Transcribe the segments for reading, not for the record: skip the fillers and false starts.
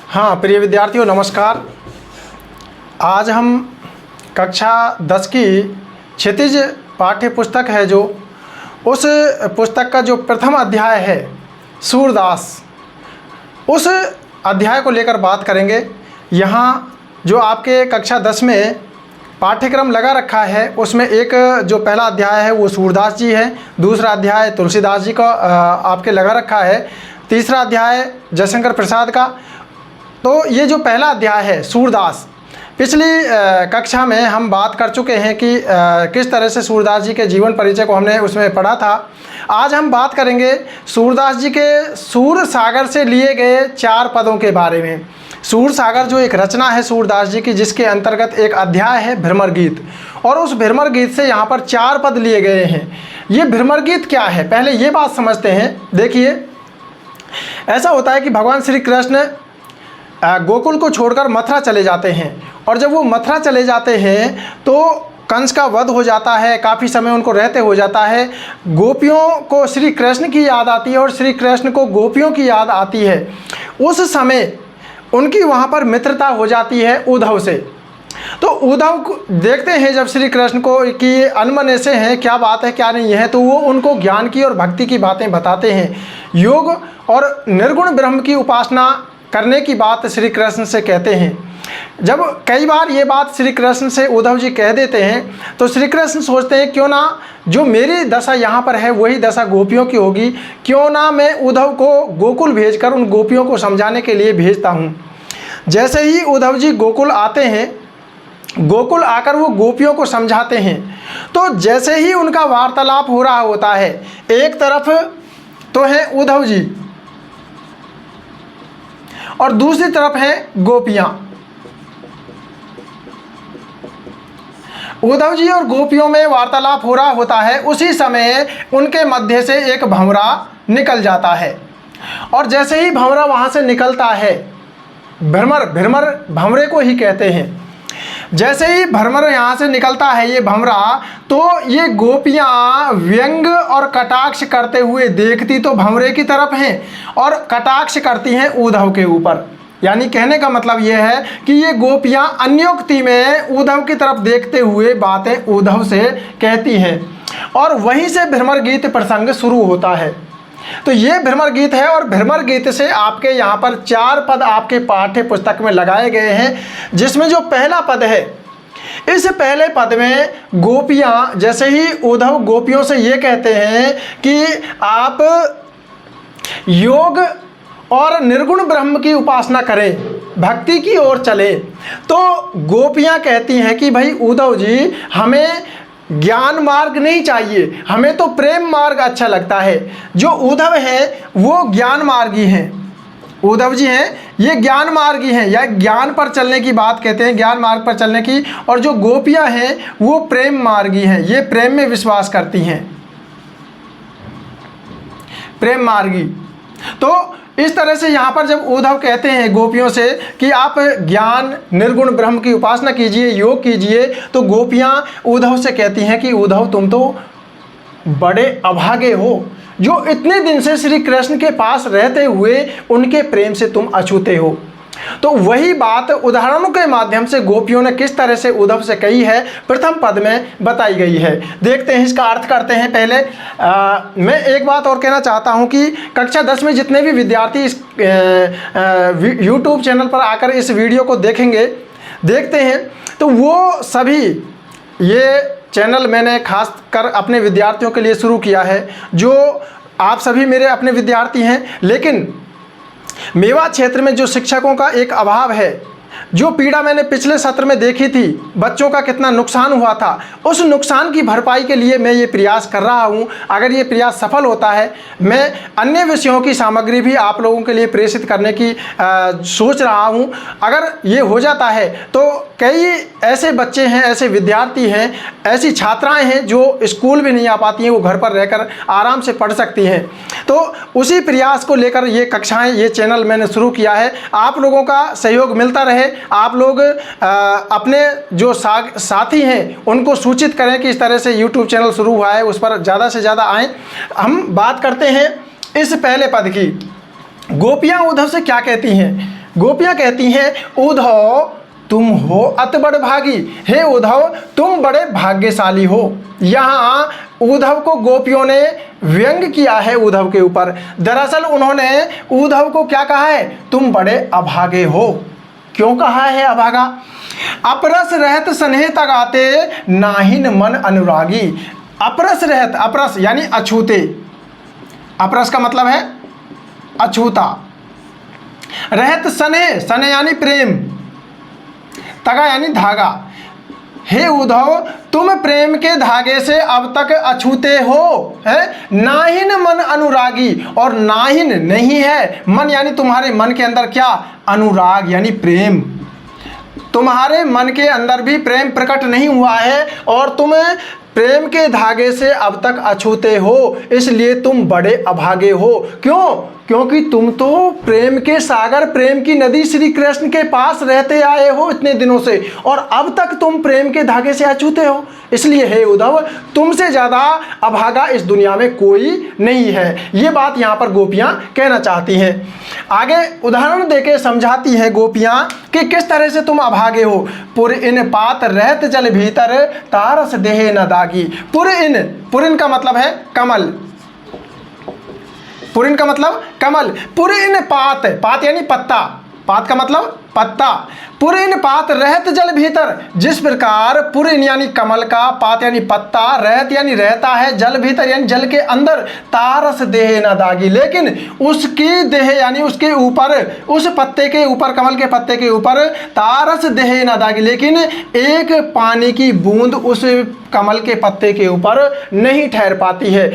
हाँ प्रिय विद्यार्थियों नमस्कार। आज हम कक्षा 10 की क्षितिज पाठ्य पुस्तक है जो उस पुस्तक का जो प्रथम अध्याय है सूरदास, उस अध्याय को लेकर बात करेंगे। यहाँ जो आपके कक्षा 10 में पाठ्यक्रम लगा रखा है उसमें एक जो पहला अध्याय है वो सूरदास जी है, दूसरा अध्याय तुलसीदास जी का आपके लगा रखा है, तीसरा अध्याय जयशंकर प्रसाद का। तो ये जो पहला अध्याय है सूरदास, पिछली कक्षा में हम बात कर चुके हैं कि किस तरह से सूरदास जी के जीवन परिचय को हमने उसमें पढ़ा था। आज हम बात करेंगे सूरदास जी के सूर सागर से लिए गए 4 पदों के बारे में। सूर सागर जो एक रचना है सूरदास जी की, जिसके अंतर्गत एक अध्याय है भ्रमर गीत, और उस भ्रमर गीत से यहाँ पर 4 पद लिए गए हैं। ये भ्रमर गीत क्या है, पहले ये बात समझते हैं। देखिए, ऐसा होता है कि भगवान श्री कृष्ण गोकुल को छोड़कर मथुरा चले जाते हैं, और जब वो मथुरा चले जाते हैं तो कंस का वध हो जाता है, काफ़ी समय उनको रहते हो जाता है। गोपियों को श्री कृष्ण की याद आती है और श्री कृष्ण को गोपियों की याद आती है। उस समय उनकी वहाँ पर मित्रता हो जाती है उद्धव से। तो उद्धव को देखते हैं जब श्री कृष्ण को कि ये अनमने से हैं, क्या बात है क्या नहीं है, तो वो उनको ज्ञान की और भक्ति की बातें बताते हैं। योग और निर्गुण ब्रह्म की उपासना करने की बात श्री कृष्ण से कहते हैं। जब कई बार ये बात श्री कृष्ण से उद्धव जी कह देते हैं तो श्री कृष्ण सोचते हैं क्यों ना जो मेरी दशा यहाँ पर है वही दशा गोपियों की होगी, क्यों ना मैं उद्धव को गोकुल भेजकर उन गोपियों को समझाने के लिए भेजता हूँ। जैसे ही उद्धव जी गोकुल आते हैं, गोकुल आकर वो गोपियों को समझाते हैं, तो जैसे ही उनका वार्तालाप हो रहा होता है, एक तरफ तो है उद्धव जी और दूसरी तरफ है गोपियां। उद्धव जी और गोपियों में वार्तालाप हो रहा होता है, उसी समय उनके मध्य से एक भंवरा निकल जाता है, और जैसे ही भंवरा वहां से निकलता है, भ्रमर भंवरे को ही कहते हैं, जैसे ही भ्रमर यहाँ से निकलता है ये भंवरा, तो ये गोपियाँ व्यंग और कटाक्ष करते हुए देखती तो भंवरे की तरफ हैं और कटाक्ष करती हैं उद्धव के ऊपर। यानी कहने का मतलब ये है कि ये गोपियाँ अन्योक्ति में उद्धव की तरफ देखते हुए बातें उद्धव से कहती हैं, और वहीं से भ्रमर गीत प्रसंग शुरू होता है। तो ये भ्रमर गीत है, और भ्रमर गीत से आपके यहाँ पर 4 पद आपके पाठ्य पुस्तक में लगाए गए हैं, जिसमें जो पहला पद है, इस पहले पद में गोपियाँ जैसे ही उद्धव गोपियों से ये कहते हैं कि आप योग और निर्गुण ब्रह्म की उपासना करें, भक्ति की ओर चले, तो गोपियाँ कहती हैं कि भाई उद्धव जी हमें ज्ञान मार्ग नहीं चाहिए, हमें तो प्रेम मार्ग अच्छा लगता है। जो उद्धव है वो ज्ञान मार्गी हैं, उद्धव जी हैं ये ज्ञान मार्गी हैं, या ज्ञान पर चलने की बात कहते हैं, ज्ञान मार्ग पर चलने की, और जो गोपियां हैं वो प्रेम मार्गी हैं, ये प्रेम में विश्वास करती हैं, प्रेम मार्गी। तो इस तरह से यहाँ पर जब उद्धव कहते हैं गोपियों से कि आप ज्ञान निर्गुण ब्रह्म की उपासना कीजिए, योग कीजिए, तो गोपियाँ उद्धव से कहती हैं कि उद्धव तुम तो बड़े अभागे हो, जो इतने दिन से श्री कृष्ण के पास रहते हुए उनके प्रेम से तुम अछूते हो। तो वही बात उदाहरणों के माध्यम से गोपियों ने किस तरह से उद्धव से कही है, प्रथम पद में बताई गई है। देखते हैं, इसका अर्थ करते हैं। पहले मैं एक बात और कहना चाहता हूं कि कक्षा 10 में जितने भी विद्यार्थी इस YouTube चैनल पर आकर इस वीडियो को देखते हैं, तो वो सभी, ये चैनल मैंने खास कर अपने विद्यार्थियों के लिए शुरू किया है, जो आप सभी मेरे अपने विद्यार्थी हैं, लेकिन मेवा क्षेत्र में जो शिक्षकों का एक अभाव है, जो पीड़ा मैंने पिछले सत्र में देखी थी, बच्चों का कितना नुकसान हुआ था, उस नुकसान की भरपाई के लिए मैं ये प्रयास कर रहा हूँ। अगर ये प्रयास सफल होता है, मैं अन्य विषयों की सामग्री भी आप लोगों के लिए प्रेषित करने की सोच रहा हूँ। अगर ये हो जाता है तो कई ऐसे बच्चे हैं, ऐसे विद्यार्थी हैं, ऐसी छात्राएं हैं जो स्कूल भी नहीं आ पाती हैं, वो घर पर रहकर आराम से पढ़ सकती हैं। तो उसी प्रयास को लेकर ये कक्षाएं, ये चैनल मैंने शुरू किया है। आप लोगों का सहयोग मिलता रहे, आप लोग अपने जो साथी हैं उनको सूचित करें कि इस तरह से YouTube चैनल शुरू हुआ है, उस पर ज़्यादा से ज़्यादा आएँ। हम बात करते हैं इस पहले पद की। गोपियाँ उद्धव से क्या कहती हैं? गोपियाँ कहती हैं उद्धव तुम हो अति बड़भागी, हे उद्धव तुम बड़े भाग्यशाली हो। यहाँ उद्धव को गोपियों ने व्यंग किया है उद्धव के ऊपर। दरअसल उन्होंने उद्धव को क्या कहा है, तुम बड़े अभागे हो। क्यों कहा है अभागा? अपरस रहत स्नेह तगाते नाहिन मन अनुरागी। अपरस रहत, अपरस यानी अछूते, अपरस का मतलब है अछूता, रहत स्नेह, स्नेह यानी प्रेम, तगा यानी धागा। हे उद्धव तुम प्रेम के धागे से अब तक अछूते हो, है नाहिन मन अनुरागी, और नाहिन नहीं है, मन यानी तुम्हारे मन के अंदर क्या, अनुराग यानी प्रेम, तुम्हारे मन के अंदर भी प्रेम प्रकट नहीं हुआ है और तुम प्रेम के धागे से अब तक अछूते हो, इसलिए तुम बड़े अभागे हो। क्यों? क्योंकि तुम तो प्रेम के सागर, प्रेम की नदी श्री कृष्ण के पास रहते आए हो इतने दिनों से, और अब तक तुम प्रेम के धागे से अछूते हो। इसलिए हे उद्धव तुमसे ज़्यादा अभागा इस दुनिया में कोई नहीं है। ये बात यहाँ पर गोपियाँ कहना चाहती हैं। आगे उदाहरण देके समझाती हैं गोपियाँ कि किस तरह से तुम अभागे हो। पुर इन पात रहत जल भीतर तारस देहे न दागी। पुरिन का मतलब है कमल, पुरिन का मतलब कमल। पुरिन पात, पात यानी पत्ता, पात का मतलब पत्ता। पुरिन पात रहत जल भीतर, जिस प्रकार पुरिन यानी कमल का, पात यानी पत्ता, रहत यानी रहता है, जल भीतर यानी जल के अंदर, तारस देह न दागी, लेकिन उसकी देह यानी उसके ऊपर, उस पत्ते के ऊपर, कमल के पत्ते के ऊपर तारस देह न दागी, लेकिन एक पानी की बूंद उस कमल के पत्ते के ऊपर नहीं ठहर पाती है।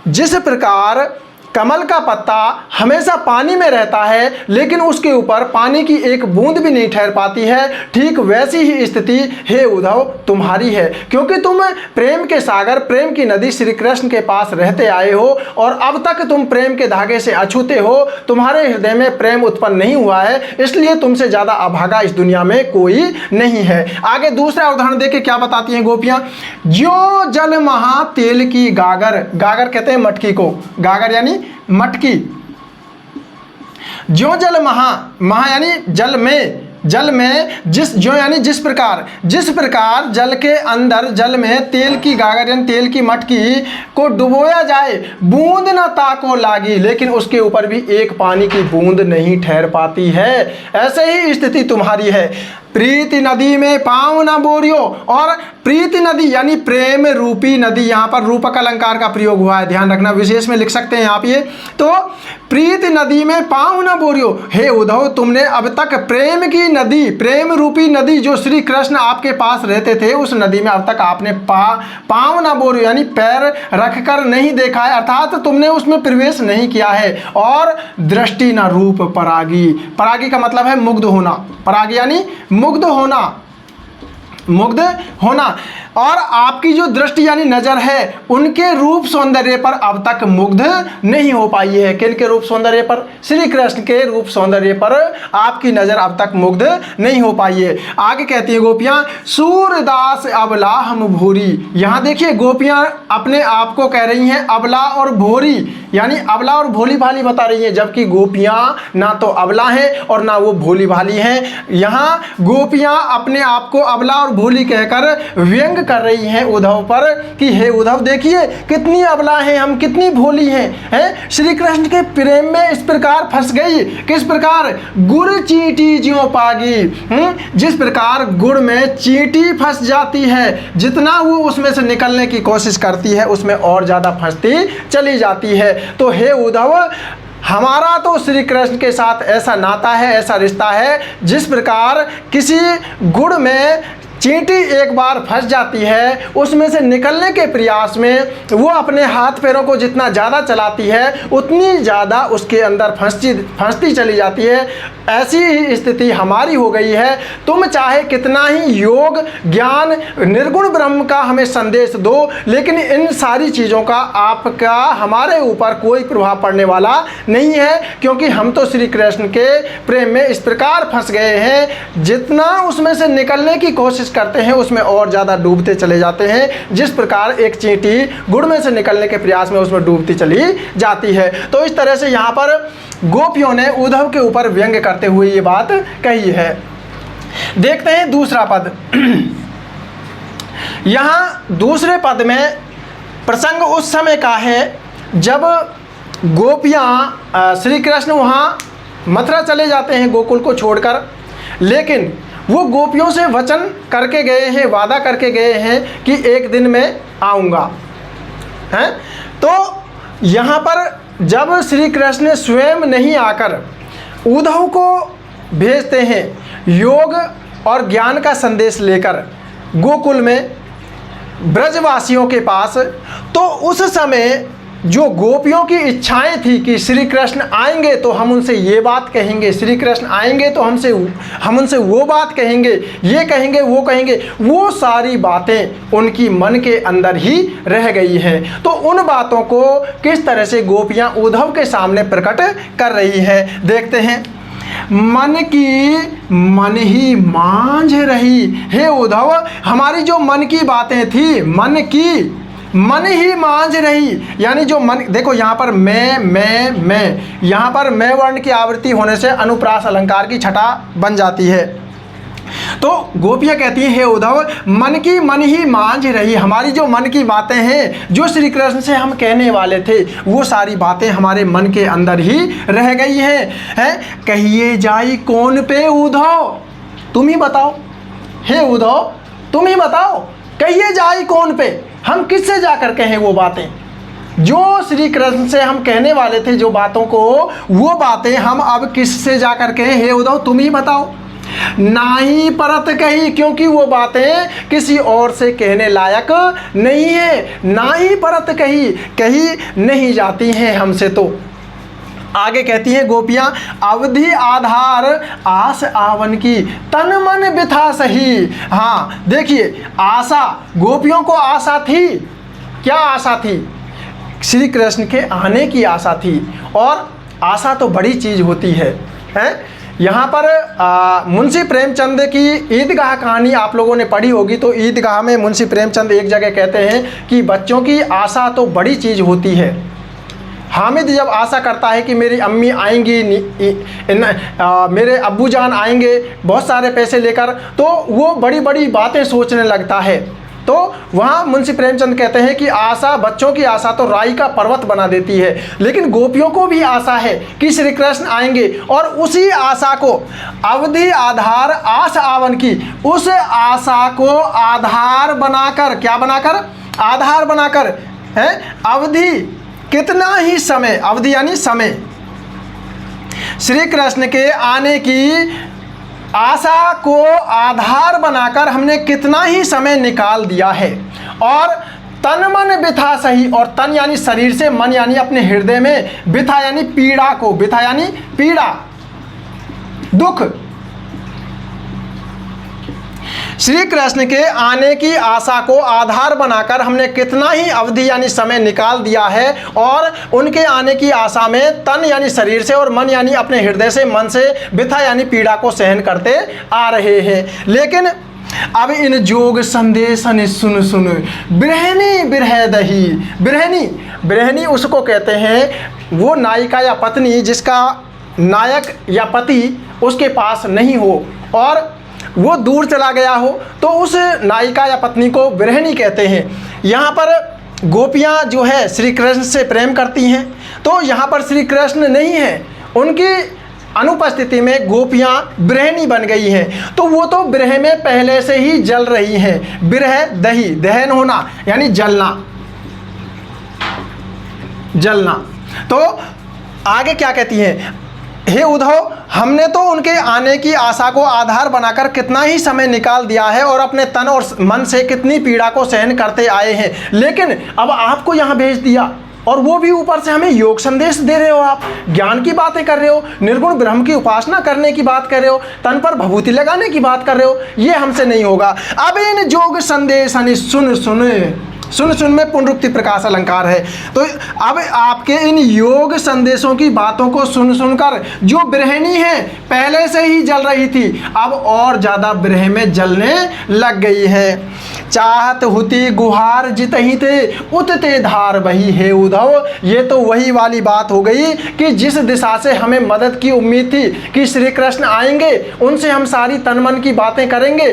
जिस प्रकार कमल का पत्ता हमेशा पानी में रहता है लेकिन उसके ऊपर पानी की एक बूंद भी नहीं ठहर पाती है, ठीक वैसी ही स्थिति हे उद्धव तुम्हारी है, क्योंकि तुम प्रेम के सागर, प्रेम की नदी श्री कृष्ण के पास रहते आए हो और अब तक तुम प्रेम के धागे से अछूते हो, तुम्हारे हृदय में प्रेम उत्पन्न नहीं हुआ है, इसलिए तुमसे ज़्यादा अभागा इस दुनिया में कोई नहीं है। आगे दूसरा उदाहरण देके क्या बताती हैं गोपियाँ, ज्यों जल महा तेल की गागर, गागर कहते हैं मटकी को, गागर यानी मटकी। ज्यों जल महा, महा यानी जल में, जल में जिस, ज्यों यानी जिस प्रकार, जिस प्रकार जल के अंदर, जल में तेल की गागर यानी तेल की मटकी को डुबोया जाए, बूंद न ताको लागी, लेकिन उसके ऊपर भी एक पानी की बूंद नहीं ठहर पाती है, ऐसे ही स्थिति तुम्हारी है। प्रीति नदी में पाँव न बोरियो, और प्रीति नदी यानी प्रेम रूपी नदी, यहाँ पर रूपक अलंकार का प्रयोग हुआ है, ध्यान रखना, विशेष में लिख सकते हैं आप ये। तो प्रीति नदी में पाँव न बोरियो, हे उद्धव तुमने अब तक प्रेम की नदी, प्रेम रूपी नदी जो श्री कृष्ण आपके पास रहते थे, उस नदी में अब तक आपने पाँव न बोरियो यानी पैर रखकर नहीं देखा है, अर्थात तुमने उसमें प्रवेश नहीं किया है। और दृष्टि न रूप परागी, परागी का मतलब है मुग्ध होना, परागी यानी मुग्ध होना, मुग्ध होना, और आपकी जो दृष्टि यानी नजर है उनके रूप सौंदर्य पर अब तक मुग्ध नहीं हो पाई है। किनके रूप सौंदर्य पर? श्री कृष्ण के रूप सौंदर्य पर आपकी नजर अब तक मुग्ध नहीं हो पाई है। आगे कहती है गोपियां, सूरदास अबला हम भूरी। यहाँ देखिए गोपियां अपने आप को कह रही हैं अबला और भोरी, यानी अबला और भोली भाली बता रही हैं, जबकि गोपियां ना तो अबला हैं और ना वो भोली भाली हैं। यहाँ गोपियां अपने आप को अबला और भोली कहकर व्यंग कर रही हैं उद्धव पर कि हे उद्धव देखिए कितनी अबला हैं हम, कितनी भोली हैं, श्री कृष्ण के प्रेम में इस प्रकार फंस गई। किस प्रकार? गुड़ चींटी ज्यों पागी, जिस प्रकार गुड़ में चींटी फंस जाती है, जितना वो उसमें से निकलने की कोशिश करती है उसमें और ज्यादा फंसती चली जाती है। तो हे उद्धव हमारा तो श्री कृष्ण के साथ ऐसा नाता है, ऐसा रिश्ता है, जिस प्रकार किसी गुड़ में चींटी एक बार फंस जाती है, उसमें से निकलने के प्रयास में वो अपने हाथ पैरों को जितना ज़्यादा चलाती है उतनी ज़्यादा उसके अंदर फंसती चली जाती है। ऐसी ही स्थिति हमारी हो गई है। तुम चाहे कितना ही योग ज्ञान निर्गुण ब्रह्म का हमें संदेश दो, लेकिन इन सारी चीज़ों का आपका हमारे ऊपर कोई प्रभाव पड़ने वाला नहीं है, क्योंकि हम तो श्री कृष्ण के प्रेम में इस प्रकार फंस गए हैं, जितना उसमें से निकलने की कोशिश करते हैं उसमें और ज़्यादा डूबते चले जाते हैं। जिस प्रकार एक चींटी गुड़ में से निकलने के प्रयास में उसमें डूबती चली जाती है। तो इस तरह से यहाँ पर गोपियों ने उद्धव के ऊपर व्यंग्य करते हुए ये बात कही है। देखते हैं दूसरा पद। यहाँ दूसरे पद में प्रसंग उस समय का है जब गोपियाँ श्री कृष्ण वहाँ मथुरा चले जाते हैं गोकुल को छोड़कर, लेकिन वो गोपियों से वचन करके गए हैं, वादा करके गए हैं कि एक दिन में आऊँगा, हैं। तो यहाँ पर जब श्री कृष्ण स्वयं नहीं आकर उद्धव को भेजते हैं योग और ज्ञान का संदेश लेकर गोकुल में ब्रजवासियों के पास, तो उस समय जो गोपियों की इच्छाएं थी कि श्री कृष्ण आएंगे तो हम उनसे ये बात कहेंगे, श्री कृष्ण आएंगे तो हम उनसे वो बात कहेंगे, ये कहेंगे, वो सारी बातें उनकी मन के अंदर ही रह गई हैं। तो उन बातों को किस तरह से गोपियां उद्धव के सामने प्रकट कर रही हैं, देखते हैं। मन की मन ही मांझ रही, हे उद्धव हमारी जो मन की बातें थी, मन की मन ही मांझ रही, यानी जो मन, देखो यहाँ पर मैं, यहाँ पर मैं वर्ण की आवृत्ति होने से अनुप्रास अलंकार की छटा बन जाती है। तो गोपियाँ कहती हैं हे उद्धव मन की मन ही मांझ रही, हमारी जो मन की बातें हैं, जो श्री कृष्ण से हम कहने वाले थे, वो सारी बातें हमारे मन के अंदर ही रह गई हैं। कहिए जाई कौन पे उद्धव, तुम ही बताओ, हे उद्धव तुम ही बताओ, कहिए जाई कौन पे, हम किससे जाकर कहें वो बातें जो श्री कृष्ण से हम कहने वाले थे, जो बातों को, वो बातें हम अब किससे जाकर कहें, हे उद्धव तुम ही बताओ। ना ही परत कही, क्योंकि वो बातें किसी और से कहने लायक नहीं है, ना ही परत कही नहीं जाती हैं हमसे। तो आगे कहती हैं गोपियाँ, अवधि आधार आस आवन की, तन मन बिथा सही। हाँ देखिए, आशा, गोपियों को आशा थी, क्या आशा थी, श्री कृष्ण के आने की आशा थी। और आशा तो बड़ी चीज़ होती है, हैं। यहाँ पर मुंशी प्रेमचंद की ईदगाह कहानी आप लोगों ने पढ़ी होगी। तो ईदगाह में मुंशी प्रेमचंद एक जगह कहते हैं कि बच्चों की आशा तो बड़ी चीज़ होती है। हामिद जब आशा करता है कि मेरी अम्मी आएंगी, मेरे अब्बू जान आएंगे बहुत सारे पैसे लेकर, तो वो बड़ी बड़ी बातें सोचने लगता है। तो वहाँ मुंशी प्रेमचंद कहते हैं कि आशा, बच्चों की आशा तो राई का पर्वत बना देती है, लेकिन गोपियों को भी आशा है कि श्री कृष्ण आएंगे। और उसी आशा को अवधि आधार आस आवन की, उस आशा को आधार बनाकर, क्या बनाकर, आधार बनाकर, है अवधि, कितना ही समय, अवधि यानी समय, श्री कृष्ण के आने की आशा को आधार बनाकर हमने कितना ही समय निकाल दिया है। और तन मन बिथा सही, और तन यानी शरीर से, मन यानी अपने हृदय में, बिथा यानी पीड़ा को, बिथा यानी पीड़ा, दुख, श्री कृष्ण के आने की आशा को आधार बनाकर हमने कितना ही अवधि यानी समय निकाल दिया है। और उनके आने की आशा में तन यानी शरीर से और मन यानी अपने हृदय से, मन से बिथा यानी पीड़ा को सहन करते आ रहे हैं। लेकिन अब इन जोग संदेश सुन बिरहनी बिरह दही, बिरहनी उसको कहते हैं वो नायिका या पत्नी जिसका नायक या पति उसके पास नहीं हो और वो दूर चला गया हो, तो उस नायिका या पत्नी को बिरहनी कहते हैं। यहाँ पर गोपियाँ जो है श्री कृष्ण से प्रेम करती हैं, तो यहाँ पर श्री कृष्ण नहीं है, उनकी अनुपस्थिति में गोपियाँ बिरहनी बन गई हैं। तो वो तो बिरह में पहले से ही जल रही हैं। बिरह दही, दहन होना यानी जलना। तो आगे क्या कहती हैं, हे उद्धव हमने तो उनके आने की आशा को आधार बनाकर कितना ही समय निकाल दिया है और अपने तन और मन से कितनी पीड़ा को सहन करते आए हैं, लेकिन अब आपको यहाँ भेज दिया और वो भी ऊपर से हमें योग संदेश दे रहे हो, आप ज्ञान की बातें कर रहे हो, निर्गुण ब्रह्म की उपासना करने की बात कर रहे हो, तन पर भभूति लगाने की बात कर रहे हो, ये हमसे नहीं होगा। अब इन योग संदेश सुन सुन में पुनरुक्ति प्रकाश अलंकार है। तो अब आपके इन योग संदेशों की बातों को सुन सुनकर जो गृहिणी है पहले से ही जल रही थी, अब और ज़्यादा विरह में जलने लग गई है। चाहत हुती गुहार जितहि ते उतते धार वही है उद्धव। ये तो वही वाली बात हो गई कि जिस दिशा से हमें मदद की उम्मीद थी कि श्री कृष्ण आएंगे, उनसे हम सारी तन मन की बातें करेंगे,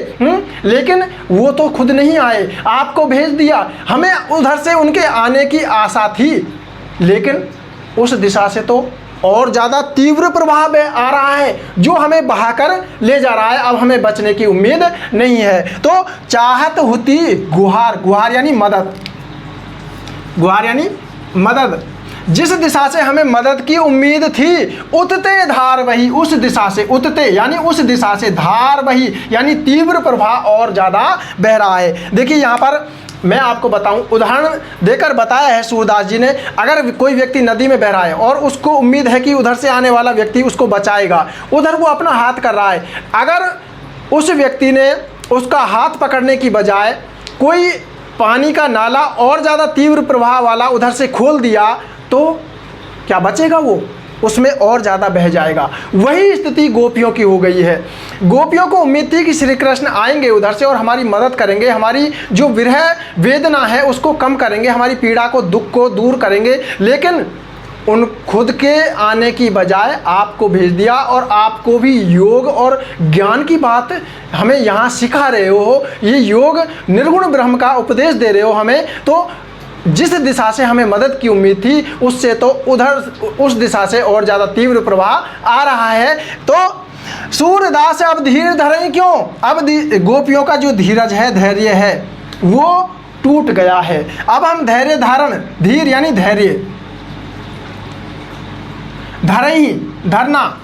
लेकिन वो तो खुद नहीं आए, आपको भेज दिया। हमें उधर से उनके आने की आशा थी, लेकिन उस दिशा से तो और ज़्यादा तीव्र प्रभाव आ रहा है जो हमें बहाकर ले जा रहा है। अब हमें बचने की उम्मीद नहीं है। तो चाहत होती गुहार, गुहार यानी मदद, गुहार यानी मदद, जिस दिशा से हमें मदद की उम्मीद थी, उतते धार वही, उस दिशा से, उतते यानी उस दिशा से, धार वही यानी तीव्र प्रभाव और ज़्यादा बह रहा है। देखिए यहाँ पर मैं आपको बताऊं, उदाहरण देकर बताया है सूरदास जी ने। अगर कोई व्यक्ति नदी में बह रहा है और उसको उम्मीद है कि उधर से आने वाला व्यक्ति उसको बचाएगा, उधर वो अपना हाथ कर रहा है, अगर उस व्यक्ति ने उसका हाथ पकड़ने की बजाय कोई पानी का नाला और ज़्यादा तीव्र प्रवाह वाला उधर से खोल दिया, तो क्या बचेगा? वो उसमें और ज़्यादा बह जाएगा। वही स्थिति गोपियों की हो गई है। गोपियों को उम्मीद थी कि श्री कृष्ण आएंगे उधर से और हमारी मदद करेंगे, हमारी जो विरह वेदना है उसको कम करेंगे, हमारी पीड़ा को, दुख को दूर करेंगे, लेकिन उन खुद के आने की बजाय आपको भेज दिया। और आपको भी योग और ज्ञान की बात हमें यहाँ सिखा रहे हो, ये योग निर्गुण ब्रह्म का उपदेश दे रहे हो हमें। तो जिस दिशा से हमें मदद की उम्मीद थी, उससे तो उधर उस दिशा से और ज़्यादा तीव्र प्रवाह आ रहा है। तो सूरदास अब धीर धरें क्यों? अब गोपियों का जो धीरज है, धैर्य है, वो टूट गया है। अब हम धैर्य धारण, धीर यानी धैर्य, धरें ही, धरना।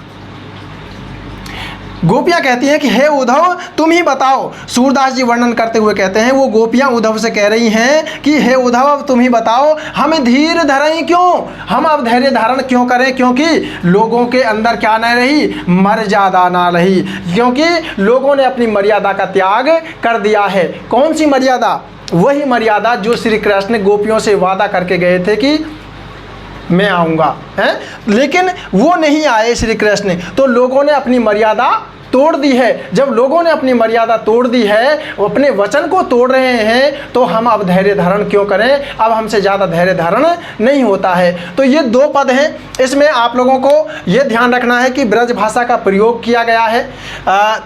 गोपियाँ कहती हैं कि हे उद्धव तुम ही बताओ। सूरदास जी वर्णन करते हुए कहते हैं, वो गोपियाँ उद्धव से कह रही हैं कि हे उद्धव अब तुम ही बताओ, हमें धीर धरें क्यों, हम अब धैर्य धारण क्यों करें? क्योंकि लोगों के अंदर क्या न रही? मर्यादा ना रही, क्योंकि लोगों ने अपनी मर्यादा का त्याग कर दिया है। कौन सी मर्यादा? वही मर्यादा जो श्री कृष्ण गोपियों से वादा करके गए थे कि मैं आऊँगा, हैं, लेकिन वो नहीं आए श्री कृष्ण। तो लोगों ने अपनी मर्यादा तोड़ दी है। जब लोगों ने अपनी मर्यादा तोड़ दी है, अपने वचन को तोड़ रहे हैं, तो हम अब धैर्य धारण क्यों करें? अब हमसे ज़्यादा धैर्य धारण नहीं होता है। तो ये दो पद हैं, इसमें आप लोगों को ये ध्यान रखना है कि ब्रज भाषा का प्रयोग किया गया है।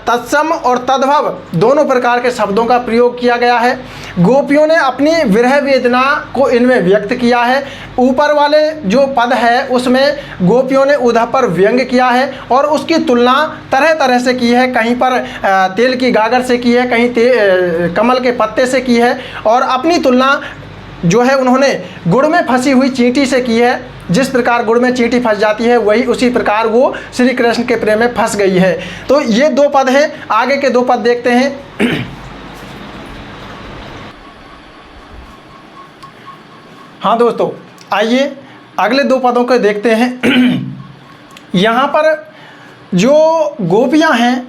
तत्सम और तद्भव दोनों प्रकार के शब्दों का प्रयोग किया गया है। गोपियों ने अपनी विरह वेदना को इनमें व्यक्त किया है। ऊपर वाले जो पद है उसमें गोपियों ने उद्धव पर व्यंग किया है और उसकी तुलना तरह तरह से की है। कहीं पर तेल की गागर से की है, कहीं कमल के पत्ते से की है, और अपनी तुलना जो है उन्होंने गुड़ में फंसी हुई चींटी से की है। जिस प्रकार गुड़ में चींटी फंस जाती है, वही उसी प्रकार वो श्री कृष्ण के प्रेम में फंस गई है। तो ये दो पद हैं। आगे के दो पद देखते हैं। हाँ दोस्तों, आइए अगले दो पदों को देखते हैं। यहाँ पर जो गोपियाँ हैं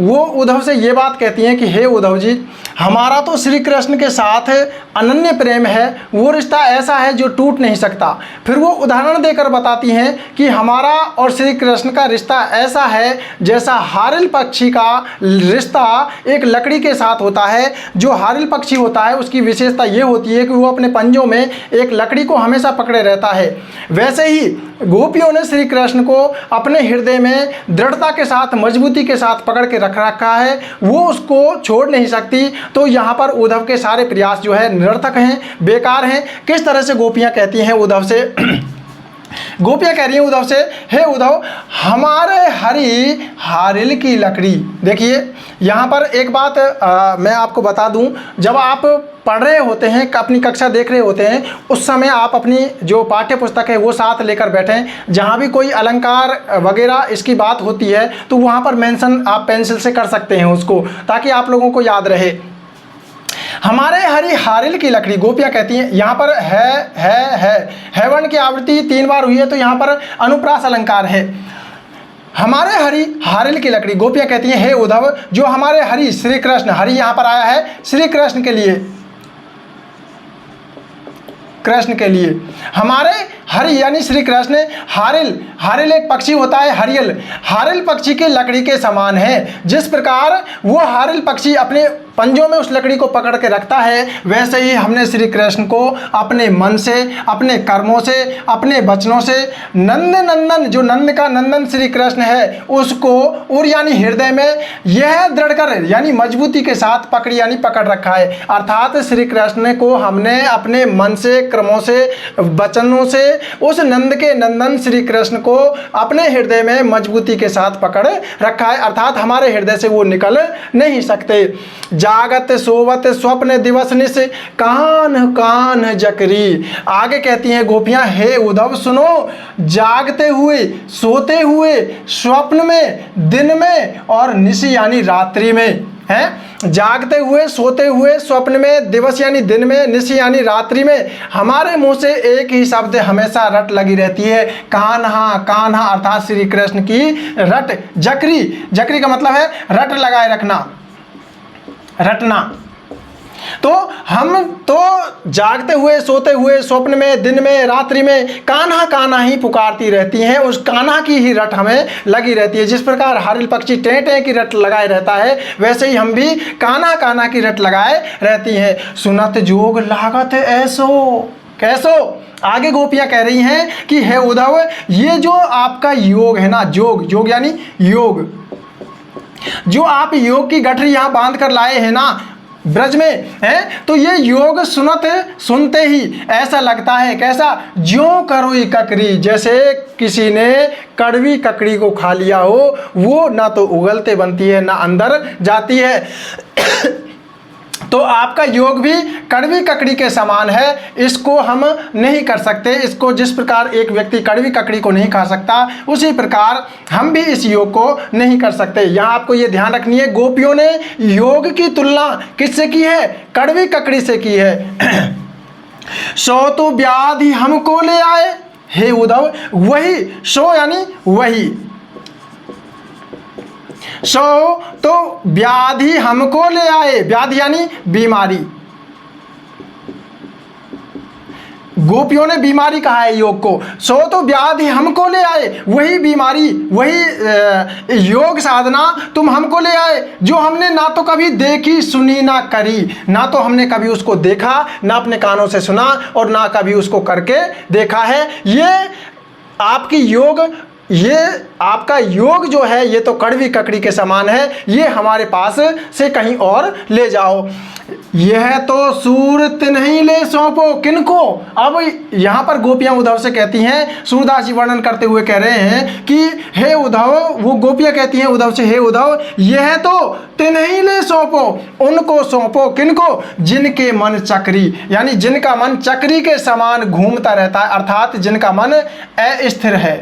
वो उद्धव से ये बात कहती हैं कि हे उद्धव जी, हमारा तो श्री कृष्ण के साथ अनन्य प्रेम है, वो रिश्ता ऐसा है जो टूट नहीं सकता। फिर वो उदाहरण देकर बताती हैं कि हमारा और श्री कृष्ण का रिश्ता ऐसा है जैसा हारिल पक्षी का रिश्ता एक लकड़ी के साथ होता है। जो हारिल पक्षी होता है उसकी विशेषता ये होती है कि वो अपने पंजों में एक लकड़ी को हमेशा पकड़े रहता है। वैसे ही गोपियों ने श्री कृष्ण को अपने हृदय में दृढ़ता के साथ, मजबूती के साथ पकड़ के रख रखा है, वो उसको छोड़ नहीं सकती। तो यहाँ पर उद्धव के सारे प्रयास जो है निरर्थक हैं, बेकार हैं। किस तरह से गोपियाँ कहती हैं उद्धव से? गोपियाँ कह रही हैं उद्धव से, हे उद्धव हमारे हरि हारिल की लकड़ी। देखिए यहाँ पर एक बात मैं आपको बता दूं, जब आप पढ़ रहे होते हैं, अपनी कक्षा देख रहे होते हैं, उस समय आप अपनी जो पाठ्य पुस्तक है वो साथ लेकर बैठें। जहाँ भी कोई अलंकार वगैरह इसकी बात होती है तो वहाँ पर मेंशन आप पेंसिल से कर सकते हैं उसको, ताकि आप लोगों को याद रहे। हमारे हरि हारिल की लकड़ी, गोपियाँ कहती हैं। यहाँ पर है वर्ण की आवृत्ति 3 बार हुई है, तो यहाँ पर अनुप्रास अलंकार है। हमारे हरि हारिल की लकड़ी, गोपियाँ कहती हैं हे उद्धव, जो हमारे हरि श्री कृष्ण, हरि यहाँ पर आया है श्री कृष्ण के लिए, कृष्ण के लिए। हमारे हरि यानी श्री कृष्ण हारिल, हारिल एक पक्षी होता है, हरियल, हारिल पक्षी की लकड़ी के समान है। जिस प्रकार वो हारिल पक्षी अपने पंजों में उस लकड़ी को पकड़ के रखता है, वैसे ही हमने श्री कृष्ण को अपने मन से, अपने कर्मों से, अपने वचनों से नंद नंदन, जो नंद का नंदन श्री कृष्ण है, उसको और यानी हृदय में यह दृढ़ कर यानी मजबूती के साथ पकड़ यानी पकड़ रखा है। अर्थात श्री कृष्ण को हमने अपने मन से, कर्मों से, वचनों से उस नंद के नंदन श्री कृष्ण को अपने हृदय में मजबूती के साथ पकड़ रखा है। अर्थात हमारे हृदय से वो निकल नहीं सकते। जागत सोवत स्वप्न दिवस निश कान कान जकरी। आगे कहती हैं गोपियां, हे उद्धव सुनो, जागते हुए, सोते हुए, स्वप्न में, दिन में और निश यानी रात्रि में है। जागते हुए, सोते हुए, स्वप्न में, दिवस यानी दिन में, निश यानी रात्रि में हमारे मुंह से एक ही शब्द हमेशा रट लगी रहती है, कान्हा कान्हा। अर्थात श्री कृष्ण की रट। जकरी, जकरी का मतलब है रट लगाए रखना, रटना। तो हम तो जागते हुए, सोते हुए, स्वप्न में, दिन में, रात्रि में कान्हा कान्हा ही पुकारती रहती हैं, उस कान्हा की ही रट हमें लगी रहती है। जिस प्रकार हारिल पक्षी टें टें की रट लगाए रहता है, वैसे ही हम भी कान्हा कान्हा की रट लगाए रहती हैं। सुनत जोग लागत ऐसो कैसो। आगे गोपियां कह रही हैं कि हे उद्धव, ये जो आपका योग है ना, जोग, योग यानी योग, जो आप योग की गठरी यहाँ बांध कर लाए हैं ना ब्रज में है, तो ये योग सुनते ही ऐसा लगता है, कैसा, ज्यों करोई ककरी, जैसे किसी ने कड़वी ककड़ी को खा लिया हो, वो ना तो उगलते बनती है ना अंदर जाती है। तो आपका योग भी कड़वी ककड़ी के समान है, इसको हम नहीं कर सकते। इसको जिस प्रकार एक व्यक्ति कड़वी ककड़ी को नहीं खा सकता, उसी प्रकार हम भी इस योग को नहीं कर सकते। यहाँ आपको ये ध्यान रखनी है, गोपियों ने योग की तुलना किससे की है? कड़वी ककड़ी से की है। सो तो व्याधि हमको ले आए, हे उद्धव, वही, सो यानी वही, सो तो व्याधि हमको ले आए, व्याधि यानी बीमारी। गोपियों ने बीमारी कहा है योग को, सो तो व्याधि हमको ले आए, वही बीमारी, वही योग साधना तुम हमको ले आए, जो हमने ना तो कभी देखी, सुनी, ना करी। ना तो हमने कभी उसको देखा, ना अपने कानों से सुना, और ना कभी उसको करके देखा है। ये आपकी योग, ये आपका योग जो है, ये तो कड़वी ककड़ी के समान है, ये हमारे पास से कहीं और ले जाओ। यह तो सूरत नहीं ले सौंपो किनको। अब यहाँ पर गोपियाँ उद्धव से कहती हैं, सूरदास जी वर्णन करते हुए कह रहे हैं कि हे उद्धव, वो गोपियाँ कहती हैं उद्धव से, हे उद्धव, यह तो तिन्हीं ले सौंपो, उनको सौंपो, किनको, जिनके मन चक्री, यानी जिनका मन चक्री के समान घूमता रहता है, अर्थात जिनका मन अस्थिर है,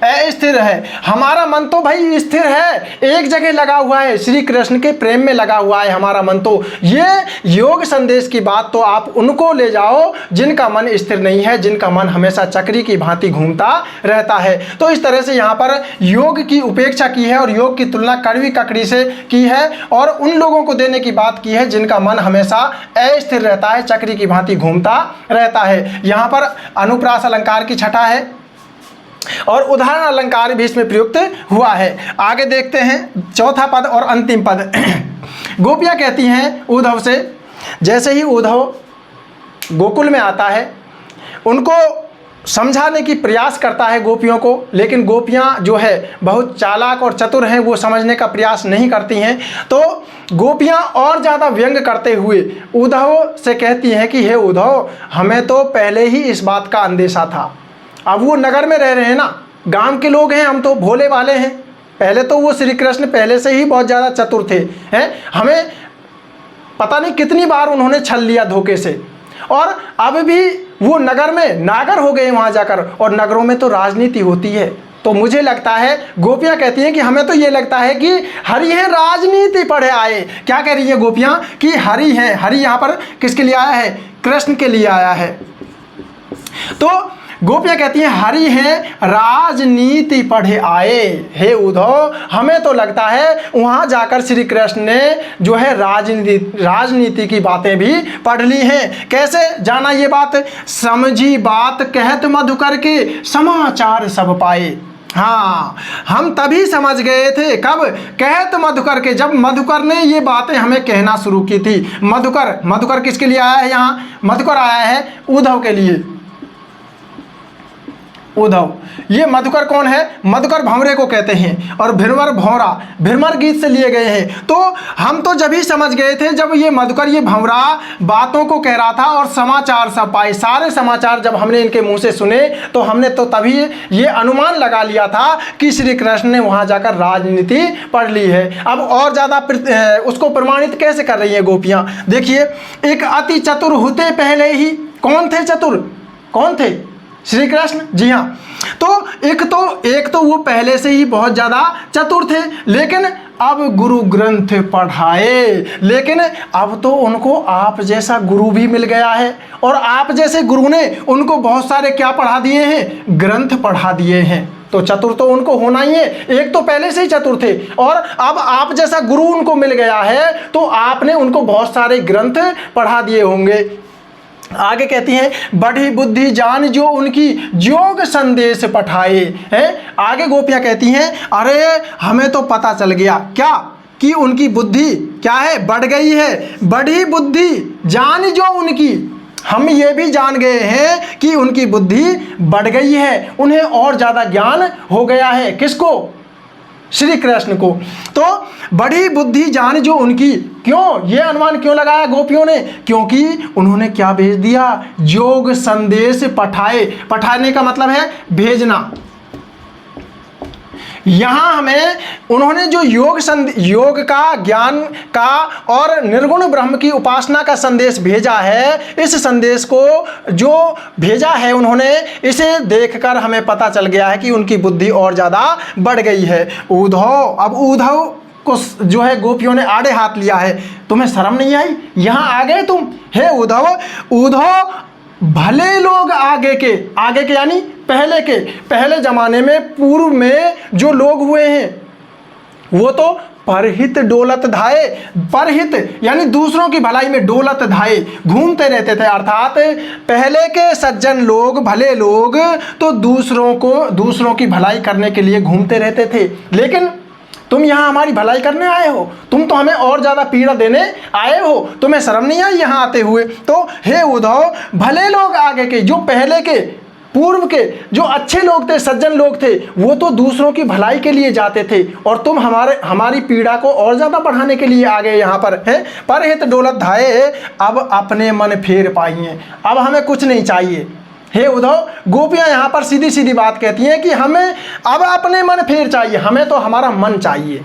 अस्थिर है। हमारा मन तो भाई स्थिर है, एक जगह लगा हुआ है, श्री कृष्ण के प्रेम में लगा हुआ है हमारा मन। तो ये योग संदेश की बात तो आप उनको ले जाओ जिनका मन स्थिर नहीं है, जिनका मन हमेशा चक्री की भांति घूमता रहता है। तो इस तरह से यहाँ पर योग की उपेक्षा की है और योग की तुलना कड़वी ककड़ी से की है, और उन लोगों को देने की बात की है जिनका मन हमेशा अस्थिर रहता है, चक्री की भांति घूमता रहता है। यहाँ पर अनुप्रास अलंकार की छठा है और उदाहरण अलंकार भी इसमें प्रयुक्त हुआ है। आगे देखते हैं चौथा पद और अंतिम पद। गोपियाँ कहती हैं उद्धव से, जैसे ही उद्धव गोकुल में आता है, उनको समझाने की प्रयास करता है गोपियों को, लेकिन गोपियाँ जो है बहुत चालाक और चतुर हैं, वो समझने का प्रयास नहीं करती हैं। तो गोपियाँ और ज़्यादा व्यंग करते हुए उद्धव से कहती हैं कि हे उद्धव, हमें तो पहले ही इस बात का अंदेशा था। अब वो नगर में रह रहे हैं ना, गांव के लोग हैं, हम तो भोले वाले हैं। पहले तो वो श्री कृष्ण पहले से ही बहुत ज़्यादा चतुर थे, हैं, हमें पता नहीं कितनी बार उन्होंने छल लिया धोखे से, और अब भी वो नगर में नागर हो गए वहाँ जाकर, और नगरों में तो राजनीति होती है। तो मुझे लगता है, गोपियाँ कहती हैं कि हमें तो ये लगता है कि हरि हैं, राजनीति पढ़े आए। क्या कह रही है गोपियाँ कि हरि हैं, हरि यहाँ पर किसके लिए आया है? कृष्ण के लिए आया है। तो गोपियाँ कहती हैं हरि हैं राजनीति पढ़े आए। हे उद्धव, हमें तो लगता है वहाँ जाकर श्री कृष्ण ने जो है राजनीति की बातें भी पढ़ ली हैं। कैसे जाना ये बात? समझी बात कहत मधुकर के समाचार सब पाए। हाँ, हम तभी समझ गए थे। कब? कहत मधुकर के, जब मधुकर ने ये बातें हमें कहना शुरू की थी। मधुकर किसके लिए आया है? यहाँ मधुकर आया है उद्धव के लिए। उद्धव, ये मधुकर कौन है? मधुकर भंवरे को कहते हैं, और भीमर भौरा भीमर गीत से लिए गए हैं। तो हम तो जब ही समझ गए थे जब ये मधुकर ये भंवरा बातों को कह रहा था और समाचार सब पाए। सारे समाचार जब हमने इनके मुंह से सुने तो हमने तो तभी ये अनुमान लगा लिया था कि श्री कृष्ण ने वहां जाकर राजनीति पढ़ ली है। अब और ज़्यादा उसको प्रमाणित कैसे कर रही हैं गोपियाँ? देखिए, एक अति चतुर होते पहले ही। कौन थे चतुर? कौन थे? श्री कृष्ण। जी हाँ। तो एक तो वो पहले से ही बहुत ज़्यादा चतुर थे, लेकिन अब गुरु ग्रंथ पढ़ाए। लेकिन अब तो उनको आप जैसा गुरु भी मिल गया है, और आप जैसे गुरु ने उनको बहुत सारे क्या पढ़ा दिए हैं? ग्रंथ पढ़ा दिए हैं। तो चतुर तो उनको होना ही है। एक तो पहले से ही चतुर थे, और अब आप जैसा गुरु उनको मिल गया है तो आपने उनको बहुत सारे ग्रंथ पढ़ा दिए होंगे। आगे कहती हैं बड़ी बुद्धि जान जो उनकी जोग संदेश पठाए हैं। आगे गोपियाँ कहती हैं अरे हमें तो पता चल गया क्या कि उनकी बुद्धि क्या है? बढ़ गई है। बड़ी बुद्धि जान जो उनकी, हम ये भी जान गए हैं कि उनकी बुद्धि बढ़ गई है, उन्हें और ज़्यादा ज्ञान हो गया है। किसको? श्री कृष्ण को। तो बड़ी बुद्धि जान जो उनकी, क्यों ये अनुमान क्यों लगाया गोपियों ने? क्योंकि उन्होंने क्या भेज दिया? योग संदेश पठाए। पठाने का मतलब है भेजना। यहाँ हमें उन्होंने जो योग का, ज्ञान का और निर्गुण ब्रह्म की उपासना का संदेश भेजा है, इस संदेश को जो भेजा है उन्होंने, इसे देखकर हमें पता चल गया है कि उनकी बुद्धि और ज़्यादा बढ़ गई है। उद्धव, अब उद्धव को जो है गोपियों ने आड़े हाथ लिया है। तुम्हें शर्म नहीं आई? यहाँ आ गए तुम। हे उद्धव, भले लोग आगे के यानी पहले जमाने में, पूर्व में जो लोग हुए हैं वो तो परहित डोलत धाये। परहित यानी दूसरों की भलाई में, डोलत धाये घूमते रहते थे। अर्थात पहले के सज्जन लोग, भले लोग तो दूसरों की भलाई करने के लिए घूमते रहते थे। लेकिन तुम यहाँ हमारी भलाई करने आए हो, तुम तो हमें और ज़्यादा पीड़ा देने आए हो। तुम्हें शर्म नहीं आई यहाँ आते हुए? तो हे उद्धव, भले लोग आगे के, जो पहले के, पूर्व के जो अच्छे लोग थे, सज्जन लोग थे, वो तो दूसरों की भलाई के लिए जाते थे, और तुम हमारी पीड़ा को और ज़्यादा बढ़ाने के लिए आ गए यहाँ पर है। पर हित डोलत धाये अब अपने मन फेर पाइए। अब हमें कुछ नहीं चाहिए। हे उद्धव, गोपियाँ यहाँ पर सीधी सीधी बात कहती हैं कि हमें अब अपने मन फेर चाहिए। हमें तो हमारा मन चाहिए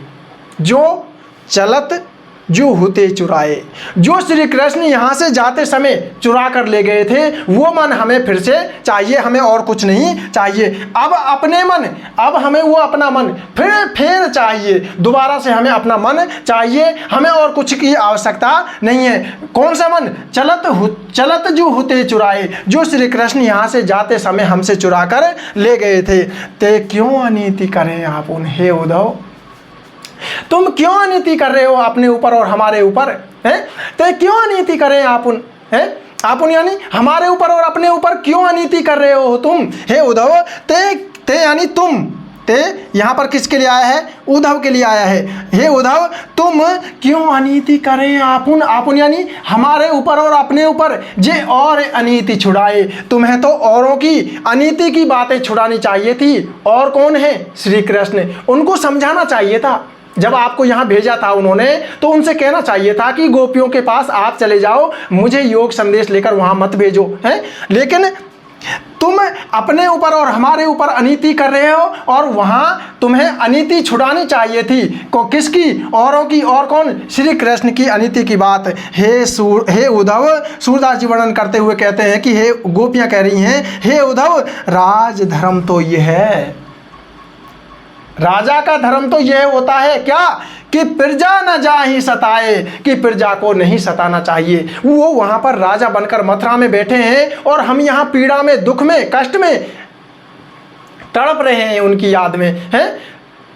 जो चलत जो होते चुराए। जो श्री कृष्ण यहाँ से जाते समय चुरा कर ले गए थे, वो मन हमें फिर से चाहिए। हमें और कुछ नहीं चाहिए। अब अपने मन, अब हमें वो अपना मन फिर चाहिए। दोबारा से हमें अपना मन चाहिए। हमें और कुछ की आवश्यकता नहीं है। कौन सा मन? चलत जो होते चुराए। जो श्री कृष्ण यहाँ से जाते समय हमसे चुरा कर ले गए थे। ते क्यों अनीति करें आप उन? हे उद्धव, तुम क्यों अनीति कर रहे हो अपने ऊपर और हमारे ऊपर? हैं? तो क्यों अनीति करें आप उन? हैं? आप उन यानी हमारे ऊपर और अपने ऊपर क्यों अनीति कर रहे हो तुम? हे उद्धव, ते यानी तुम, ते यहाँ पर किसके लिए आया है? उद्धव के लिए आया है। हे उद्धव, तुम क्यों अनीति करें आपुन? आपुन यानी हमारे ऊपर और अपने ऊपर जे और अनीति छुड़ाए। तुम्हें तो औरों की अनीति की बातें छुड़ानी चाहिए थी। और कौन है? श्री कृष्ण। उनको समझाना चाहिए था। जब आपको यहाँ भेजा था उन्होंने, तो उनसे कहना चाहिए था कि गोपियों के पास आप चले जाओ, मुझे योग संदेश लेकर वहाँ मत भेजो। हैं? लेकिन तुम अपने ऊपर और हमारे ऊपर अनीति कर रहे हो, और वहाँ तुम्हें अनीति छुड़ानी चाहिए थी। किसकी? औरों की। और कौन? श्री कृष्ण की अनीति की बात। हे उद्धव, सूरदास जी वर्णन करते हुए कहते हैं कि हे गोपियाँ कह रही हैं, हे उद्धव, राज धर्म तो ये है। राजा का धर्म तो यह होता है क्या कि प्रजा न जाहि सताए, कि प्रजा को नहीं सताना चाहिए। वो वहां पर राजा बनकर मथुरा में बैठे हैं और हम यहाँ पीड़ा में, दुख में, कष्ट में तड़प रहे हैं उनकी याद में, हैं।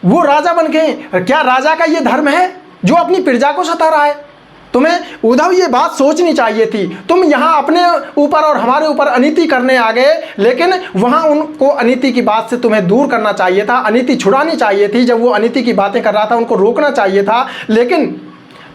वो राजा बन गए। क्या राजा का ये धर्म है जो अपनी प्रजा को सता रहा है? तुम्हें उद्धव ये बात सोचनी चाहिए थी। तुम यहाँ अपने ऊपर और हमारे ऊपर अनीति करने आ गए, लेकिन वहाँ उनको अनीति की बात से तुम्हें दूर करना चाहिए था, अनीति छुड़ानी चाहिए थी। जब वो अनीति की बातें कर रहा था उनको रोकना चाहिए था, लेकिन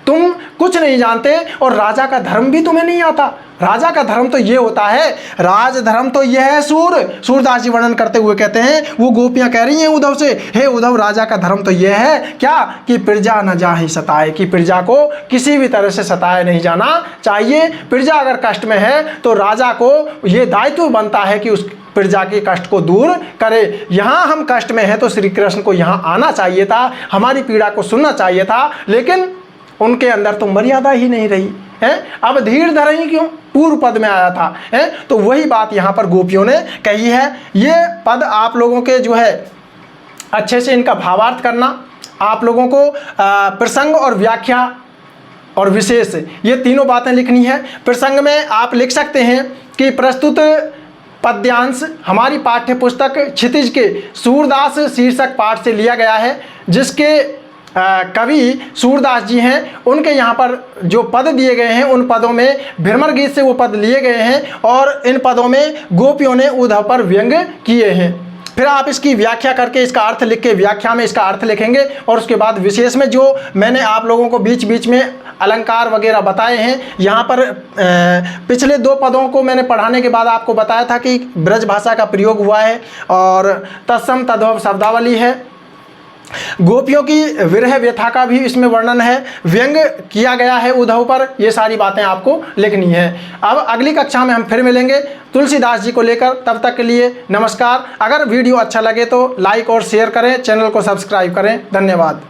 तुम कुछ नहीं जानते और राजा का धर्म भी तुम्हें नहीं आता। राजा का धर्म तो ये होता है, राज धर्म तो यह है। सूरदास जी वर्णन करते हुए कहते हैं, वो गोपियां कह रही हैं उद्धव से, हे उद्धव, राजा का धर्म तो यह है क्या कि प्रजा न जाहि सताए, कि प्रजा को किसी भी तरह से सताया नहीं जाना चाहिए। प्रजा अगर कष्ट में है तो राजा को यह दायित्व बनता है कि उस प्रजा के कष्ट को दूर करे। यहाँ हम कष्ट में हैं तो श्री कृष्ण को यहाँ आना चाहिए था, हमारी पीड़ा को सुनना चाहिए था, लेकिन उनके अंदर तो मर्यादा ही नहीं रही है। अब धीर धरही क्यों पूर्व पद में आया था, है। तो वही बात यहाँ पर गोपियों ने कही है। ये पद आप लोगों के जो है अच्छे से इनका भावार्थ करना, आप लोगों को प्रसंग और व्याख्या और विशेष ये तीनों बातें लिखनी है। प्रसंग में आप लिख सकते हैं कि प्रस्तुत पद्यांश हमारी पाठ्य पुस्तक क्षितिज के सूरदास शीर्षक पाठ से लिया गया है, जिसके कवि सूरदास जी हैं। उनके यहाँ पर जो पद दिए गए हैं उन पदों में भ्रमर गीत से वो पद लिए गए हैं और इन पदों में गोपियों ने उद्धव पर व्यंग किए हैं। फिर आप इसकी व्याख्या करके इसका अर्थ लिख के व्याख्या में इसका अर्थ लिखेंगे और उसके बाद विशेष में जो मैंने आप लोगों को बीच बीच में अलंकार वगैरह बताए हैं, यहाँ पर पिछले 2 पदों को मैंने पढ़ाने के बाद आपको बताया था कि ब्रज भाषा का प्रयोग हुआ है और तत्सम तद्भव शब्दावली है। गोपियों की विरह व्यथा का भी इसमें वर्णन है, व्यंग किया गया है उद्धव पर। ये सारी बातें आपको लिखनी है। अब अगली कक्षा में हम फिर मिलेंगे तुलसीदास जी को लेकर। तब तक के लिए नमस्कार। अगर वीडियो अच्छा लगे तो लाइक और शेयर करें, चैनल को सब्सक्राइब करें। धन्यवाद।